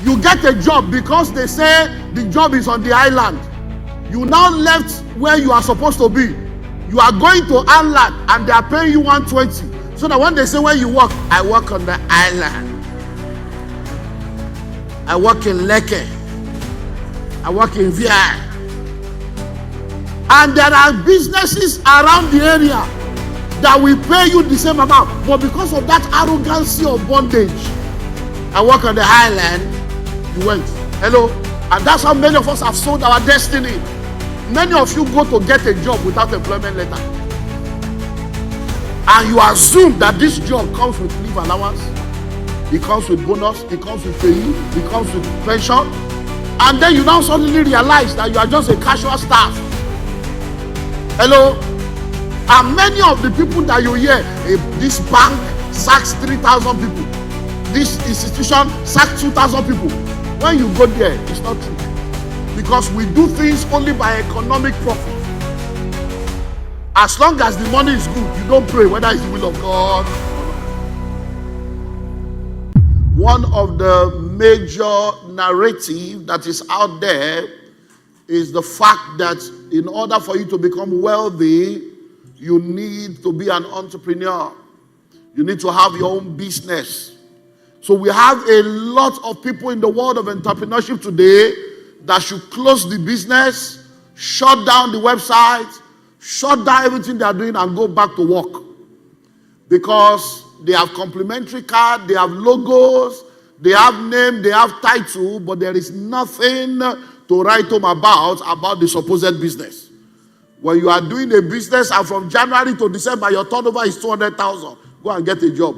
You get a job because they say the job is on the island. You now left where you are supposed to be. You are going to island and they are paying you 120. So that when they say where you work, I work on the island. I work in Leke. I work in VI. And there are businesses around the area that will pay you the same amount. But because of that arrogancy of bondage, I work on the island, you went. Hello? And that's how many of us have sold our destiny. Many of you go to get a job without employment letter. And you assume that this job comes with leave allowance. It comes with bonus. It comes with pay. It comes with pension. And then you now suddenly realize that you are just a casual staff. Hello? And many of the people that you hear, this bank sacks 3,000 people. This institution sacks 2,000 people. When you go there, it's not true. Because we do things only by economic profit. As long as the money is good, you don't pray whether it's the will of God. One of the major narrative that is out there is the fact that in order for you to become wealthy, you need to be an entrepreneur. You need to have your own business. So we have a lot of people in the world of entrepreneurship today that should close the business, shut down the website, shut down everything they are doing and go back to work. Because they have complimentary card, they have logos, they have name, they have title, but there is nothing to write home about the supposed business. When you are doing a business and from January to December, your turnover is 200,000, go and get a job.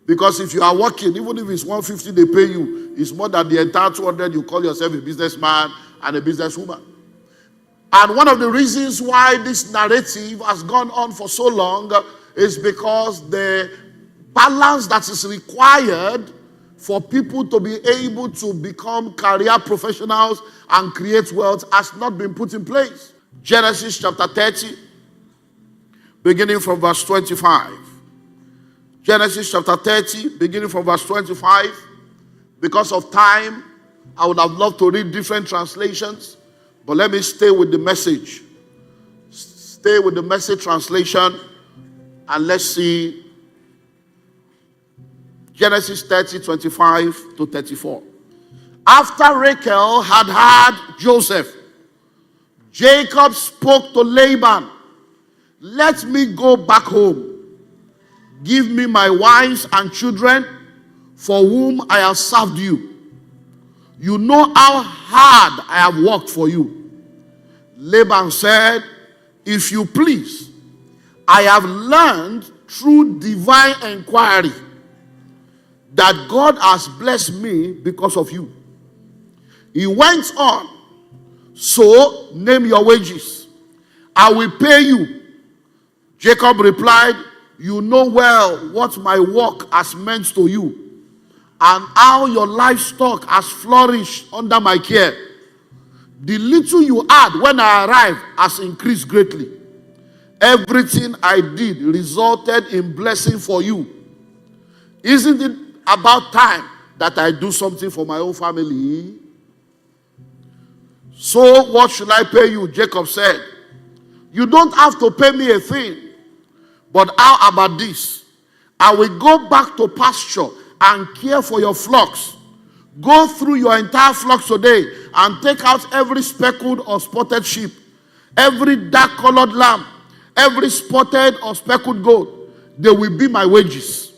Because if you are working, even if it's 150 they pay you, it's more than the entire 200 you call yourself a businessman and a businesswoman. And one of the reasons why this narrative has gone on for so long is because the balance that is required for people to be able to become career professionals and create wealth has not been put in place. Genesis chapter 30, beginning from verse 25. Genesis chapter 30, beginning from verse 25. Because of time, I would have loved to read different translations, but let me stay with the message. Stay with the message translation, and let's see Genesis 30, 25 to 34. After Rachel had had Joseph, Jacob spoke to Laban, "Let me go back home. Give me my wives and children for whom I have served you. You know how hard I have worked for you." Laban said, "If you please, I have learned through divine inquiry that God has blessed me because of you." He went on, "So name your wages. I will pay you." Jacob replied, "You know well what my work has meant to you, and how your livestock has flourished under my care. The little you had when I arrived has increased greatly. Everything I did resulted in blessing for you. Isn't it about time that I do something for my own family?" "So what should I pay you?" Jacob said. "You don't have to pay me a thing. But how about this? I will go back to pasture and care for your flocks. Go through your entire flocks today and take out every speckled or spotted sheep, every dark-colored lamb, every spotted or speckled goat. They will be my wages.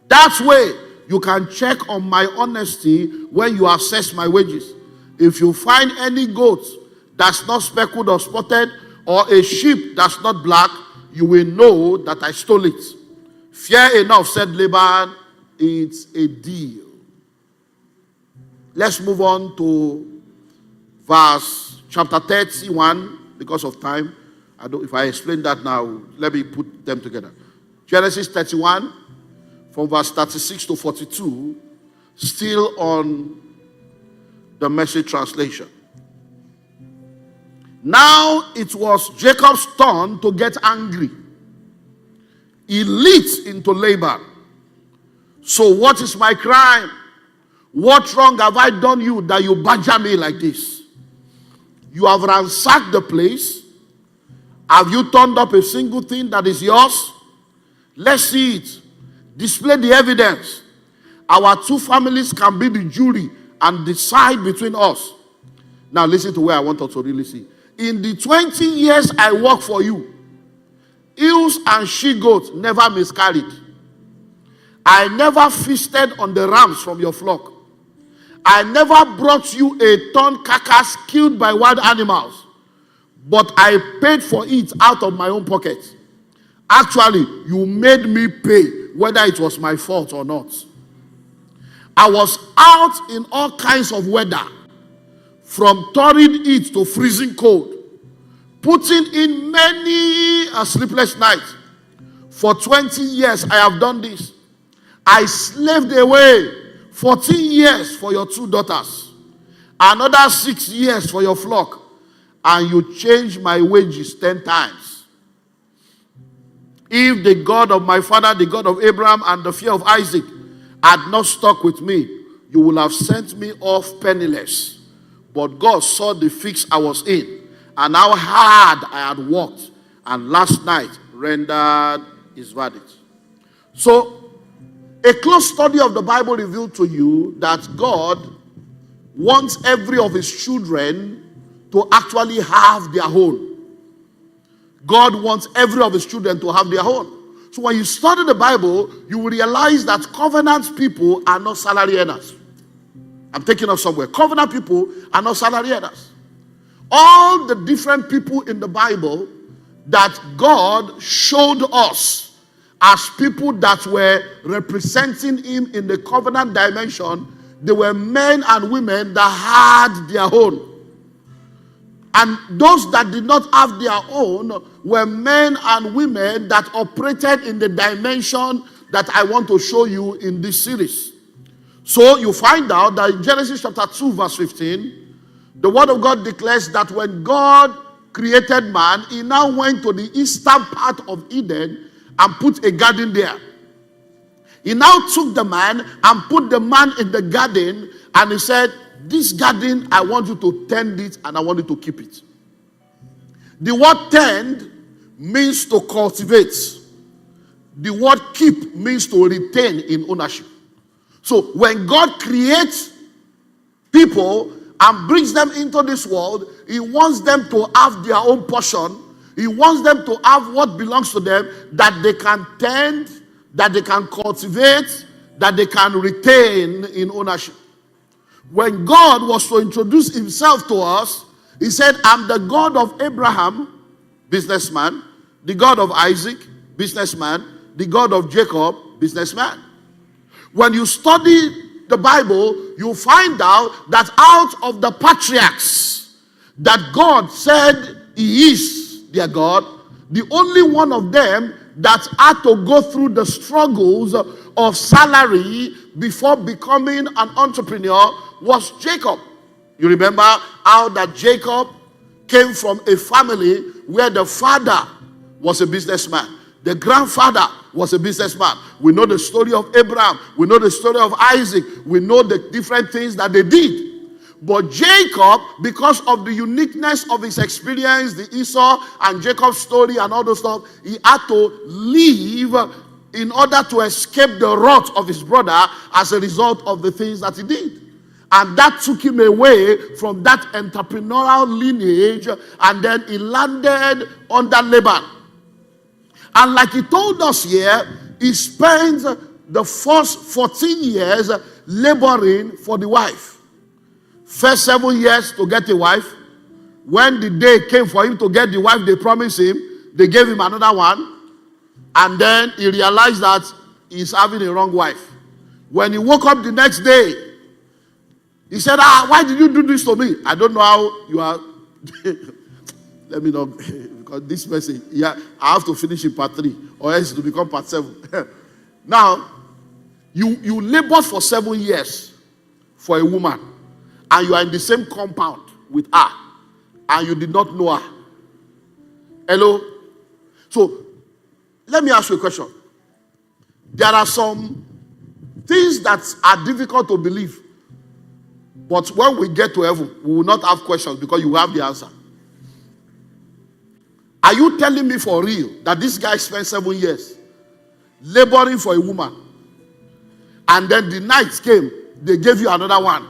That way, you can check on my honesty when you assess my wages. If you find any goat that's not speckled or spotted, or a sheep that's not black, you will know that I stole it." "Fair enough," said Laban. "It's a deal." Let's move on to verse chapter 31 because of time. If I explain that now, let me put them together. Genesis 31 from verse 36 to 42, still on the Message translation. Now it was Jacob's turn to get angry. He leaped into Laban. "So what is my crime? What wrong have I done you that you badger me like this? You have ransacked the place. Have you turned up a single thing that is yours? Let's see it. Display the evidence. Our two families can be the jury and decide between us. Now listen to where I want us to really see. In the 20 years I work for you, ewes and she-goats never miscarried. I never feasted on the rams from your flock. I never brought you a torn carcass killed by wild animals, but I paid for it out of my own pocket. Actually, you made me pay whether it was my fault or not. I was out in all kinds of weather, from torrid heat to freezing cold, putting in many a sleepless night. For 20 years I have done this. I slaved away 14 years for your 2 daughters, another 6 years for your flock, and you changed my wages 10 times. If the God of my father, the God of Abraham, and the fear of Isaac had not stuck with me, you would have sent me off penniless. But God saw the fix I was in, and how hard I had worked, and last night rendered his verdict. So, a close study of the Bible revealed to you that God wants every of his children to actually have their own. God wants every of his children to have their own. So when you study the Bible, you will realize that covenant people are not salary earners. I'm taking us somewhere. Covenant people are not salary earners. All the different people in the Bible that God showed us as people that were representing him in the covenant dimension, they were men and women that had their own. And those that did not have their own were men and women that operated in the dimension that I want to show you in this series. So you find out that in Genesis chapter 2 verse 15, the word of God declares that when God created man, he now went to the eastern part of Eden and put a garden there. He now took the man and put the man in the garden, and he said, this garden, I want you to tend it and I want you to keep it. The word tend means to cultivate. The word keep means to retain in ownership. So when God creates people and brings them into this world, he wants them to have their own portion. He wants them to have what belongs to them, that they can tend, that they can cultivate, that they can retain in ownership. When God was to introduce himself to us, he said, I'm the God of Abraham, businessman, the God of Isaac, businessman, the God of Jacob, businessman. When you study the Bible, you find out that out of the patriarchs that God said he is their God, the only one of them that had to go through the struggles of salary before becoming an entrepreneur was Jacob. You remember how that Jacob came from a family where the father was a businessman, the grandfather was a businessman. We know the story of Abraham, we know the story of Isaac, we know the different things that they did. But Jacob, because of the uniqueness of his experience, the Esau and Jacob's story and all those stuff, he had to leave in order to escape the wrath of his brother as a result of the things that he did. And that took him away from that entrepreneurial lineage, and then he landed under Laban. And like he told us here, he spent the first 14 years laboring for the wife. First 7 years to get a wife. When the day came for him to get the wife they promised him, they gave him another one. And then he realized that he's having a wrong wife. When he woke up the next day, he said, why did you do this to me? I don't know how you are. Let me know, because this message, yeah, I have to finish in part 3, or else it will become part 7. Now, you labored for 7 years for a woman, and you are in the same compound with her, and you did not know her. Hello? So, let me ask you a question. There are some things that are difficult to believe, But when we get to heaven, we will not have questions because you have the answer. Are you telling me for real that this guy spent 7 years laboring for a woman, and then the night came, they gave you another one,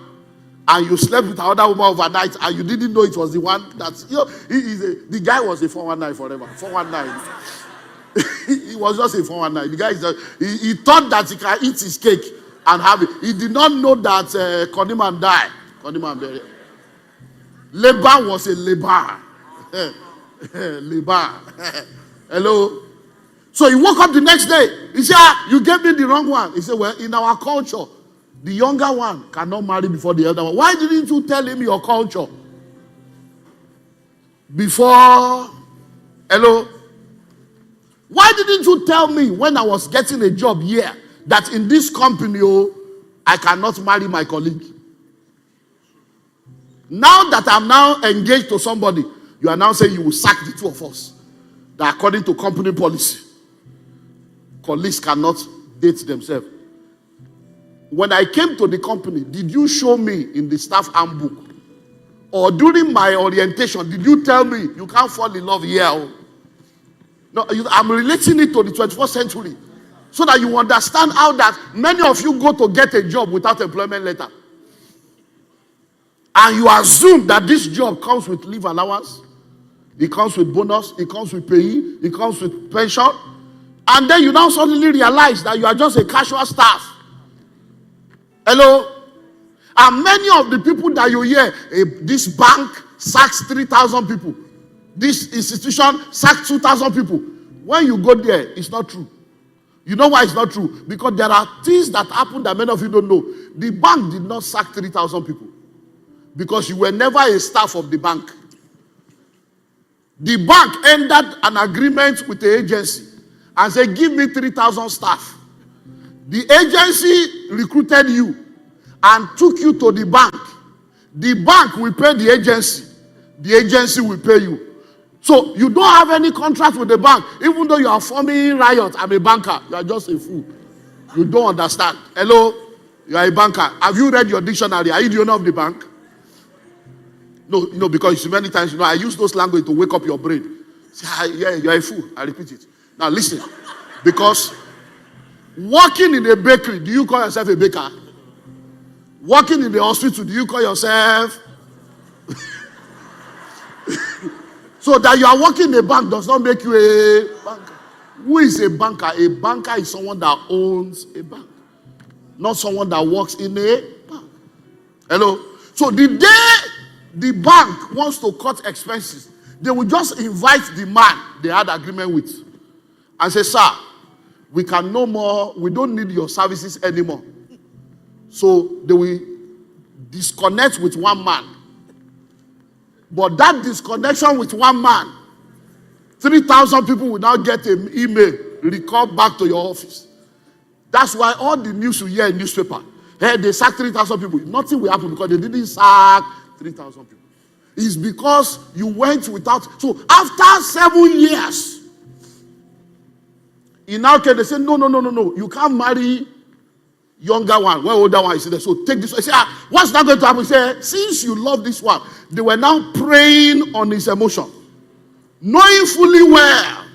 and you slept with another woman overnight, and you didn't know it was the one that, the guy was a 419 forever. 419. He was just a 419. The guy is just, he thought that he can eat his cake and have it. He did not know that Koniman died. Koniman buried. Laban was a Laban. Laban. Hello? So he woke up the next day. He said, you gave me the wrong one. He said, well, in our culture, the younger one cannot marry before the elder one. Why didn't you tell him your culture? Before, hello? Why didn't you tell me when I was getting a job here that in this company, I cannot marry my colleague? Now that I'm now engaged to somebody, you are now saying you will sack the two of us. That according to company policy, colleagues cannot date themselves. When I came to the company, did you show me in the staff handbook, or during my orientation, did you tell me you can't fall in love here? No, I'm relating it to the 21st century so that you understand how that many of you go to get a job without employment letter. And you assume that this job comes with leave allowance, it comes with bonus, it comes with pay, it comes with pension. And then you now suddenly realize that you are just a casual staff. Hello? And many of the people that you hear, this bank sacks 3,000 people. This institution sacks 2,000 people. When you go there, it's not true. You know why it's not true? Because there are things that happen that many of you don't know. The bank did not sack 3,000 people because you were never a staff of the bank. The bank ended an agreement with the agency and said, give me 3,000 staff. The agency recruited you and took you to the bank. The bank will pay the agency. The agency will pay you. So you don't have any contract with the bank. Even though you are forming riot, I'm a banker. You are just a fool. You don't understand. Hello? You are a banker. Have you read your dictionary? Are you the owner of the bank? No, because many times, I use those language to wake up your brain. Say, yeah, you are a fool. I repeat it. Now listen. Because working in a bakery, do you call yourself a baker? Working in the hospital, do you call yourself? So that you are working in a bank does not make you a banker. Who is a banker? A banker is someone that owns a bank, not someone that works in a bank. Hello? So the day the bank wants to cut expenses, they will just invite the man they had agreement with and say, sir, we can no more, we don't need your services anymore. So they will disconnect with one man. But that disconnection with one man, 3,000 people will now get an email, recall back to your office. That's why all the news you hear in newspaper, hey, they sacked 3,000 people. Nothing will happen because they didn't sack 3,000 people. It's because you went without. So after 7 years, in our case, they say, no. You can't marry younger one. Well, older one is there. So take this one. Say, what's not going to happen? Say, since you love this one, they were now preying on his emotion, knowing fully well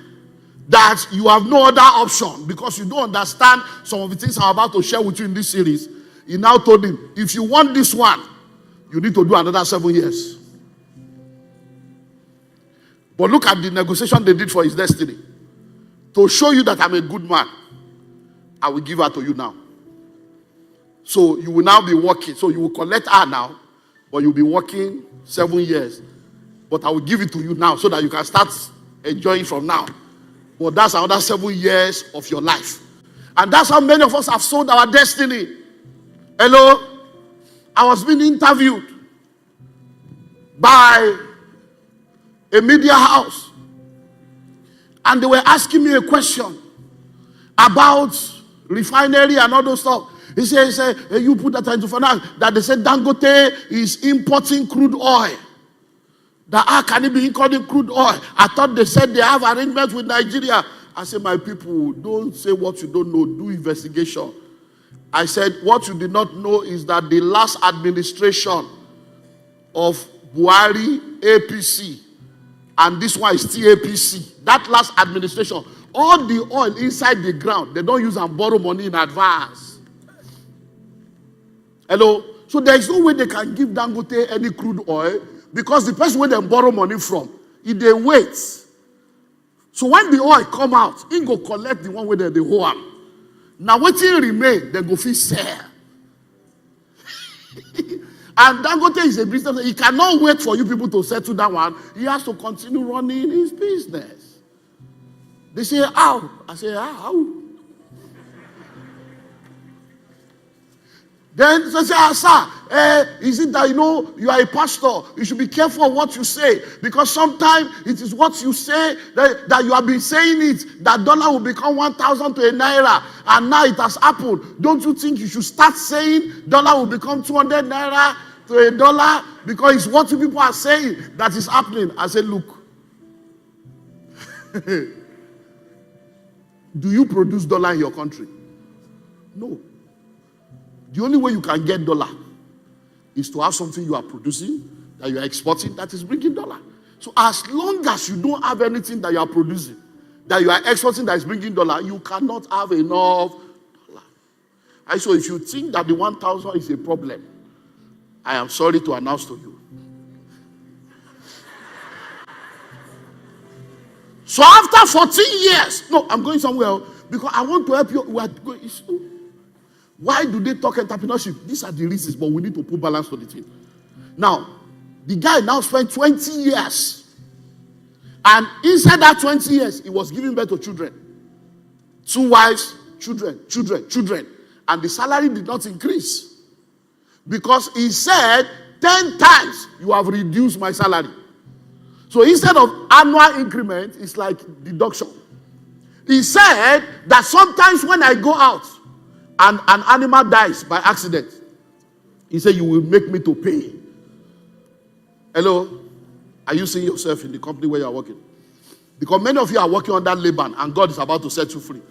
that you have no other option because you don't understand some of the things I'm about to share with you in this series. He now told him, if you want this one, you need to do another 7 years. But look at the negotiation they did for his destiny. To show you that I'm a good man, I will give her to you now. So you will now be working. So you will collect her now, but you'll be working 7 years. But I will give it to you now so that you can start enjoying from now. But that's another 7 years of your life. And that's how many of us have sold our destiny. Hello? I was being interviewed by a media house. And they were asking me a question about refinery and all those stuff. He said, hey, you put that into finance. That they said Dangote is importing crude oil. That how can it be importing crude oil? I thought they said they have arrangements with Nigeria. I said, my people, don't say what you don't know. Do investigation. I said, what you did not know is that the last administration of Buhari, APC, and this one is still APC, that last administration, all the oil inside the ground, they don't use and borrow money in advance. Hello? So there is no way they can give Dangote any crude oil because the person where they borrow money from, if they wait. So when the oil come out, he go collect the one where they hold am. Now what will remain, they go fit sell. And Dangote is a business. He cannot wait for you people to settle that one. He has to continue running his business. They say, how? I say, how? Then they say, sir, is it that you are a pastor? You should be careful of what you say. Because sometimes it is what you say that you have been saying it, that dollar will become 1,000 to a naira. And now it has happened. Don't you think you should start saying dollar will become 200 naira to a dollar? Because it's what you people are saying that is happening. I said, look. Do you produce dollar in your country? No. The only way you can get dollar is to have something you are producing, that you are exporting, that is bringing dollar. So as long as you don't have anything that you are producing, that you are exporting, that is bringing dollar, you cannot have enough dollar. And so if you think that the 1,000 is a problem, I am sorry to announce to you. So after 14 years, no, I'm going somewhere because I want to help you. We are going, why do they talk entrepreneurship? These are the reasons, but we need to put balance to the thing. Now, the guy now spent 20 years. And inside that 20 years, he was giving birth to children. 2 wives, children. And the salary did not increase. Because he said, 10 times you have reduced my salary. So instead of annual increment, it's like deduction. He said that sometimes when I go out, and an animal dies by accident, he said, you will make me to pay. Hello? Are you seeing yourself in the company where you are working? Because many of you are working under Laban, and God is about to set you free.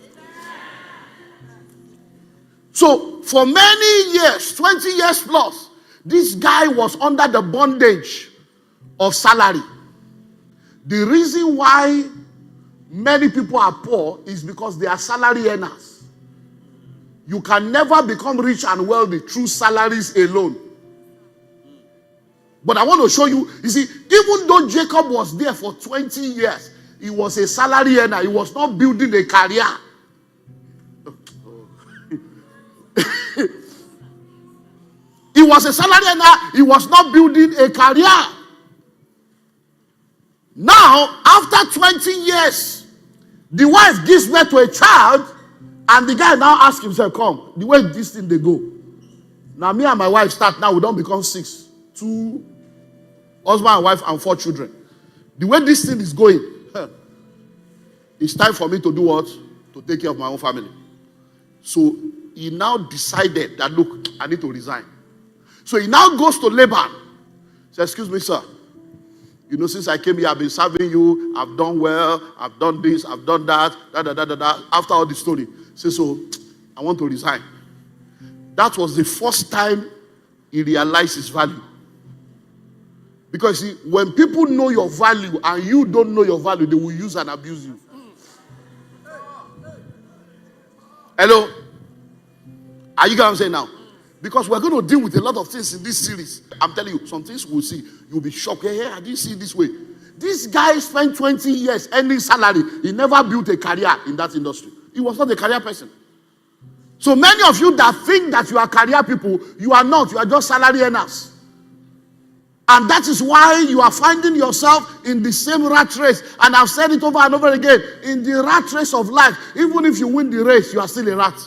So, for many years, 20 years plus, this guy was under the bondage of salary. The reason why many people are poor is because they are salary earners. You can never become rich and wealthy through salaries alone. But I want to show you, you see, even though Jacob was there for 20 years, he was a salary earner. He was not building a career. He was a salary earner. He was not building a career. Now, after 20 years, the wife gives birth to a child. And the guy now asks himself, come, the way this thing they go. Now me and my wife start, now we don't become 6. 2, husband and wife and 4 children. The way this thing is going, it's time for me to do what? To take care of my own family. So he now decided that, look, I need to resign. So he now goes to Laban. Says, excuse me, sir. Since I came here, I've been serving you. I've done well. I've done this. I've done that. After all the story. Say, so I want to resign. That was the first time he realized his value. Because see, when people know your value and you don't know your value, they will use and abuse you. Hello? Are you getting what I'm saying now? Because we're going to deal with a lot of things in this series. I'm telling you, some things we'll see. You'll be shocked. Hey, I didn't see it this way. This guy spent 20 years earning salary. He never built a career in that industry. He was not a career person. So many of you that think that you are career people, you are not. You are just salary earners. And that is why you are finding yourself in the same rat race. And I've said it over and over again. In the rat race of life, even if you win the race, you are still a rat.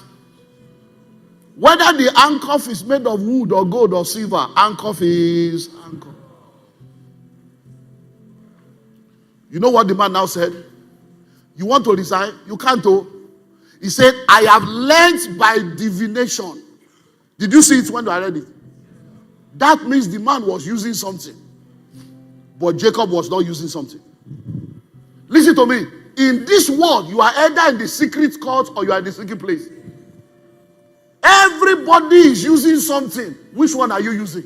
Whether the handcuff is made of wood or gold or silver, handcuff is handcuff. You know what the man now said? You want to resign? You can't. He said, I have learned by divination. Did you see it when I read it? That means the man was using something. But Jacob was not using something. Listen to me. In this world, you are either in the secret court or you are in the secret place. Everybody is using something. Which one are you using?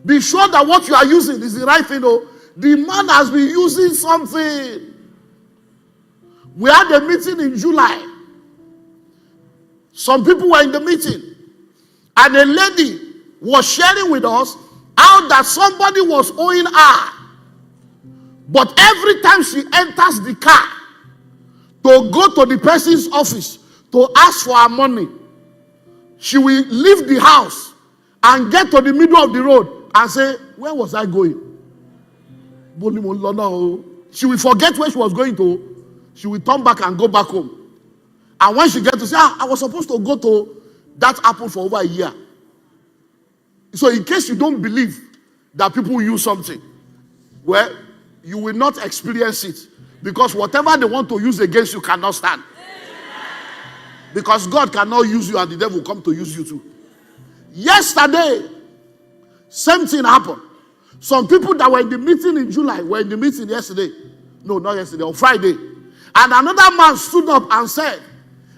Be sure that what you are using is the right thing. Oh, the man has been using something. We had a meeting in July. Some people were in the meeting, and a lady was sharing with us how that somebody was owing her. But every time she enters the car to go to the person's office to ask for her money, she will leave the house and get to the middle of the road and say, where was I going? She will forget where she was going to. She will turn back and go back home. And when she gets to say, I was supposed to go to that Apple for over a year. So in case you don't believe that people use something, well, you will not experience it. Because whatever they want to use against you cannot stand. Because God cannot use you and the devil will come to use you too. Yesterday, same thing happened. Some people that were in the meeting in July were in the meeting yesterday. No, not yesterday, on Friday. And another man stood up and said,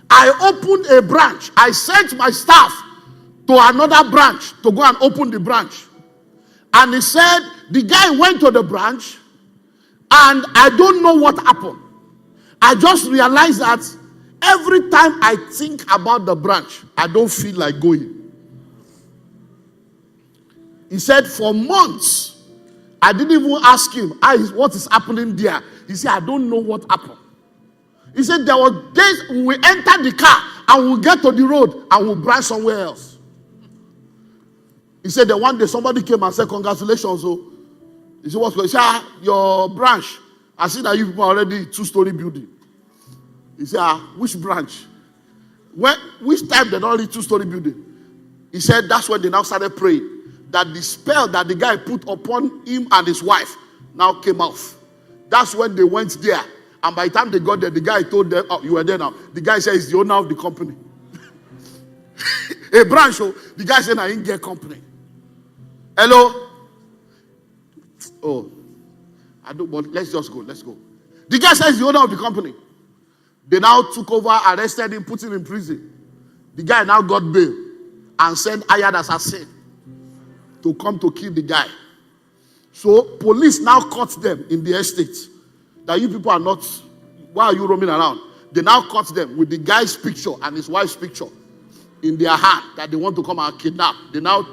I opened a branch. I sent my staff to another branch to go and open the branch. And he said, the guy went to the branch and I don't know what happened. I just realized that every time I think about the branch, I don't feel like going. He said, for months, I didn't even ask him, what is happening there? He said, I don't know what happened. He said, there were days we enter the car and we'll get to the road and we'll branch somewhere else. He said that one day somebody came and said, congratulations. So he said, what's going on? He said, your branch, I see that you people are already 2-story building. He said, which branch? Which time they not already 2-story building? He said, that's when they now started praying. That the spell that the guy put upon him and his wife now came off. That's when they went there. And by the time they got there, the guy told them, oh, you were there now. The guy said he's the owner of the company. A branch, so the guy said, I didn't get company. Hello? Oh, I don't, but let's just go, let's go. The guy says he's the owner of the company. They now took over, arrested him, put him in prison. The guy now got bail and sent hired assassin to come to kill the guy. So police now caught them in the estate. That you people are not, why are you roaming around? They now caught them with the guy's picture and his wife's picture in their hand that they want to come and kidnap. They now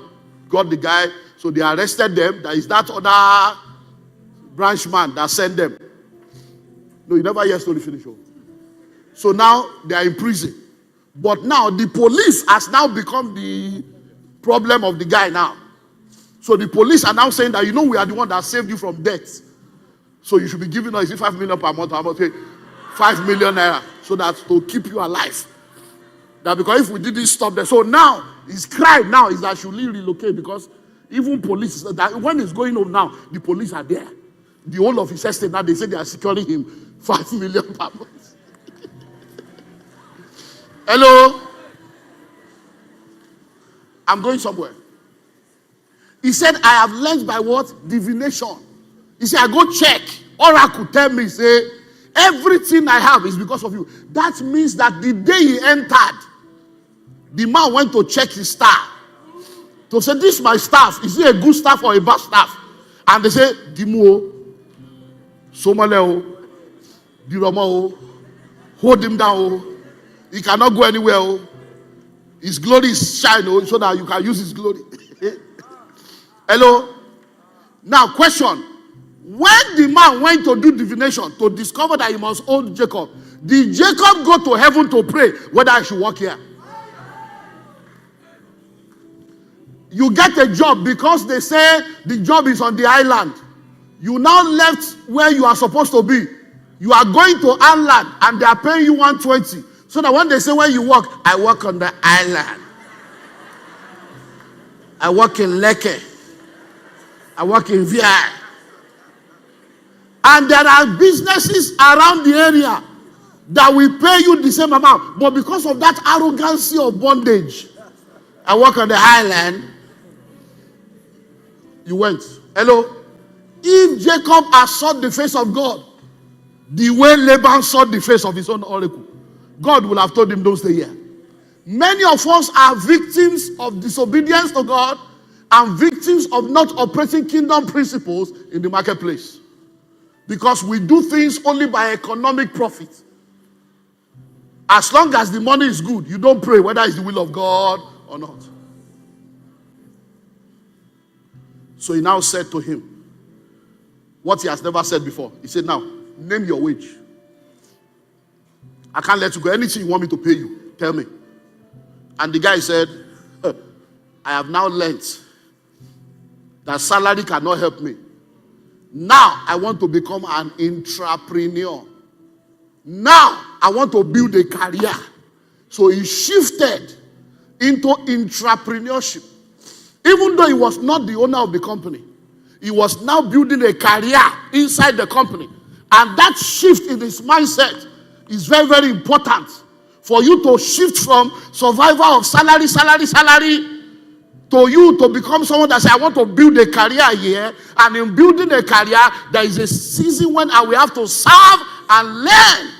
got the guy, so they arrested them. There is that other branch man that sent them. No, you never hear story finish. So now they are in prison. But now the police has now become the problem of the guy now. So the police are now saying that, you know, we are the one that saved you from death. So you should be giving us 5 million per month. I'm going to pay 5 million naira so that to keep you alive. That because if we didn't stop there. So now his cry now is that should relocate because even police, that when he's going home now, the police are there. The whole of his estate now, they say they are securing him 5 million per month. Hello? I'm going somewhere. He said, I have learned by what? Divination. He said, I go check. Oracle tell me, say, everything I have is because of you. That means that the day he entered, the man went to check his star. To say, this is my staff. Is it a good staff or a bad staff? And they say, Dimo, Somaleo, Diromo, hold him down. He cannot go anywhere. His glory is shine so that you can use his glory. Hello? Now, question. When the man went to do divination to discover that he must own Jacob, did Jacob go to heaven to pray whether I should work here? You get a job because they say the job is on the island. You now left where you are supposed to be. You are going to island and they are paying you 120. So that when they say where you work, I work on the island. I work in Leke. I work in VI. And there are businesses around the area that will pay you the same amount. But because of that arrogancy of bondage, I work on the island. You went. Hello? If Jacob had sought the face of God, the way Laban sought the face of his own oracle, God would have told him, don't stay here. Many of us are victims of disobedience to God and victims of not operating kingdom principles in the marketplace. Because we do things only by economic profit. As long as the money is good, you don't pray whether it's the will of God or not. So he now said to him what he has never said before. He said, now, name your wage. I can't let you go. Anything you want me to pay you, tell me. And the guy said, I have now learnt that salary cannot help me. Now I want to become an entrepreneur. Now I want to build a career. So he shifted into entrepreneurship. Even though he was not the owner of the company, he was now building a career inside the company. And that shift in his mindset is very, very important for you to shift from survival of salary, to you to become someone that says, I want to build a career here. And in building a career, there is a season when I will have to serve and learn.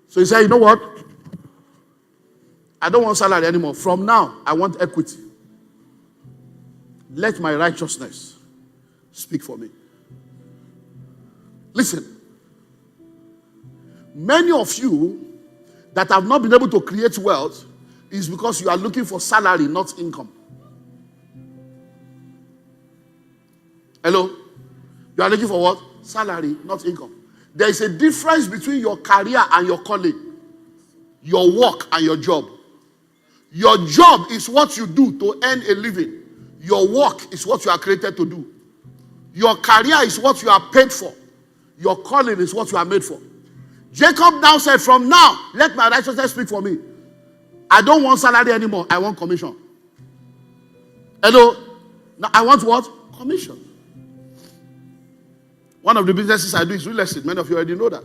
So he said, you know what? I don't want salary anymore. From now, I want equity. Let my righteousness speak for me. Listen. Many of you that have not been able to create wealth is because you are looking for salary, not income. Hello? You are looking for what? Salary, not income. There is a difference between your career and your calling. Your work and your job. Your job is what you do to earn a living. Your work is what you are created to do. Your career is what you are paid for. Your calling is what you are made for. Jacob now said, from now, let my righteousness speak for me. I don't want salary anymore. I want commission. Hello? Now I want what? Commission. One of the businesses I do is real estate. Many of you already know that.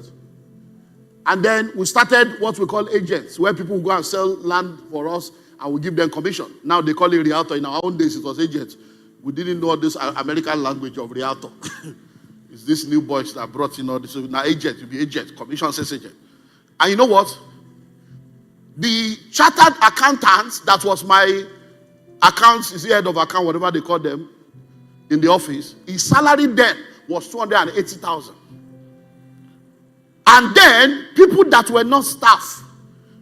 And then we started what we call agents, where people go and sell land for us and we give them commission. Now they call it realtor. In our own days, it was agents. We didn't know this American language of realtor. It's these new boys that brought in all this. Now agent, you be agent. Commission says agent. And you know what? The chartered accountant, that was my accounts, is the head of account, whatever they call them, in the office, his salary then was 280,000. And then people that were not staff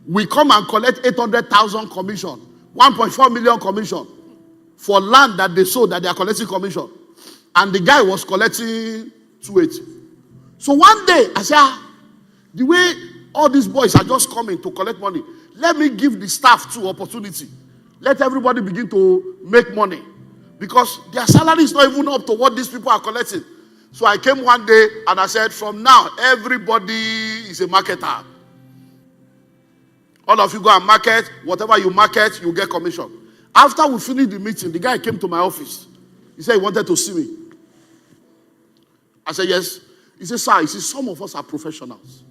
will come and collect 800,000 commission, 1.4 million commission for land that they sold that they are collecting commission. And the guy was collecting 280. So one day I said, the way all these boys are just coming to collect money, let me give the staff too opportunity. Let everybody begin to make money. Because their salary is not even up to what these people are collecting. So I came one day and I said, from now, everybody is a marketer. All of you go and market. Whatever you market, you get commission. After we finished the meeting, the guy came to my office. He said he wanted to see me. I said, yes. He said, sir, he said, some of us are professionals.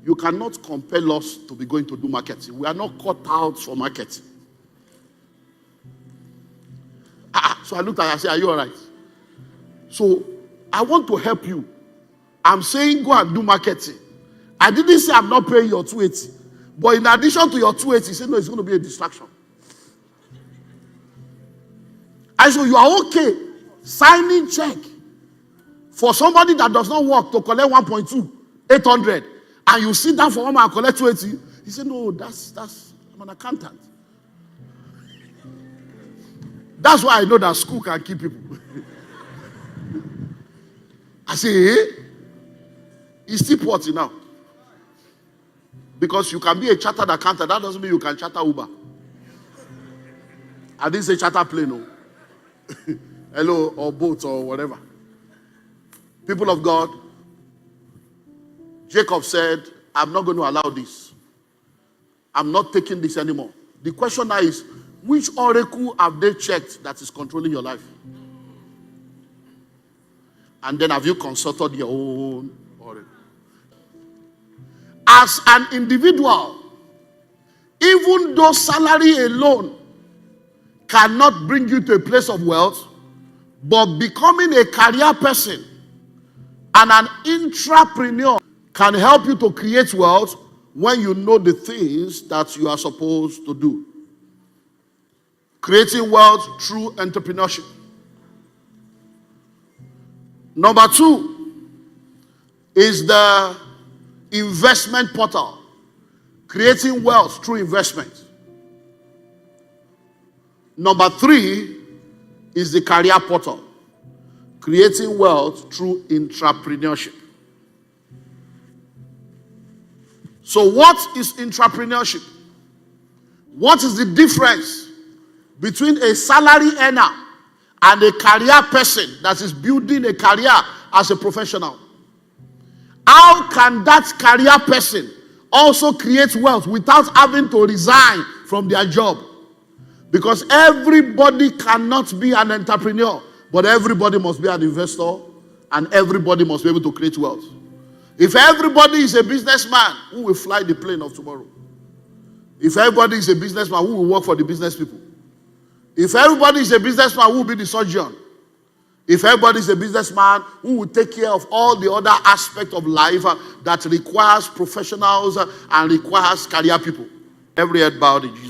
You cannot compel us to be going to do marketing. We are not cut out for marketing. So I looked at him and I said, are you all right? So I want to help you. I'm saying go and do marketing. I didn't say I'm not paying your 280. But in addition to your 280, he said, no, it's going to be a distraction. I said, you are okay signing check for somebody that does not work to collect 1.2, 800, and you sit down for 1 month and collect 280. He said, no, that's I'm an accountant. That's why I know that school can keep people. I say, it's still potty now. Because you can be a chartered accountant, that doesn't mean you can charter Uber. I didn't say charter plane, no. Hello, or boat or whatever. People of God, Jacob said, I'm not going to allow this. I'm not taking this anymore. The question now is, which oracle have they checked that is controlling your life? And then have you consulted your own oracle? As an individual, even though salary alone cannot bring you to a place of wealth, but becoming a career person and an entrepreneur can help you to create wealth when you know the things that you are supposed to do. Creating wealth through entrepreneurship. Number 2 is the investment portal. Creating wealth through investment. Number 3 is the career portal. Creating wealth through entrepreneurship. So what is entrepreneurship? What is the difference between a salary earner and a career person that is building a career as a professional? How can that career person also create wealth without having to resign from their job? Because everybody cannot be an entrepreneur, but everybody must be an investor, and everybody must be able to create wealth. If everybody is a businessman, who will fly the plane of tomorrow? If everybody is a businessman, who will work for the business people? If everybody is a businessman, who will be the surgeon? If everybody is a businessman, who will take care of all the other aspects of life that requires professionals and requires career people? Every head bowed in Jesus' name.